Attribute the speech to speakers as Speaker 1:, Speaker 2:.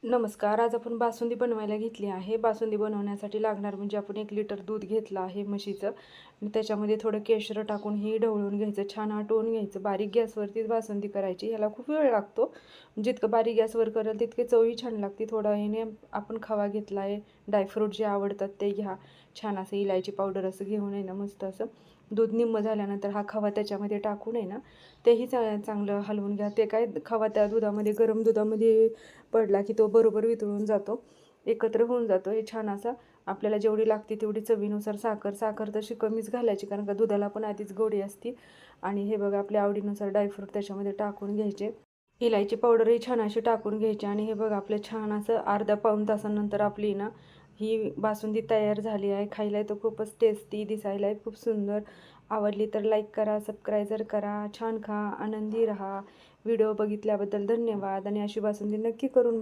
Speaker 1: नमस्कार. आज आपण बासुंदी बनवायला घेतली आहे. बासुंदी बनवण्यासाठी लागणार म्हणजे आपण 1 लिटर दूध घेतलं आहे म्हशीचं आणि त्याच्यामध्ये थोडं केशर टाकून हे ढवळून घ्यायचं, छान आटवून घ्यायचं. बारीक गॅसवरतीच बासुंदी करायची. ह्याला खूप वेळ लागतो. जितकं बारीक गॅसवर करेल तितके चवही छान लागते. थोडा ह्याने आपण खवा घेतला आहे, ड्रायफ्रूट जे आवडतात ते घ्या. छान असं इलायची पावडर असं घेऊन आहे ना, मस्त असं दूध निम्मं झाल्यानंतर हा खवा त्याच्यामध्ये टाकून आहे ना, तेही चांगलं हलवून घ्या. ते काय खवा त्या दुधामध्ये, गरम दुधामध्ये पडला की तो बरोबर वितळून जातो, एकत्र होऊन जातो. हे छान असा आपल्याला जेवढी लागते तेवढी चवीनुसार साखर तशी कमीच घालायची, कारण का दुधाला पण आधीच गोडी असते. आणि हे बघा, आपल्या आवडीनुसार ड्रायफ्रूट त्याच्यामध्ये टाकून घ्यायचे. इलायची पावडरही छान अशी टाकून घ्यायची. आणि हे बघा, आपलं छान असं अर्धा पाऊण तासानंतर आपली ना ही बासुंदी तयार झाली आहे. खायला तर खूपच टेस्टी, दिसायला खूप सुंदर. आवडली तर लाईक करा, सबस्क्राईब करा. छान खा, आनंदी राहा. व्हिडिओ बघितल्याबद्दल धन्यवाद. आणि अशी बासुंदी नक्की करून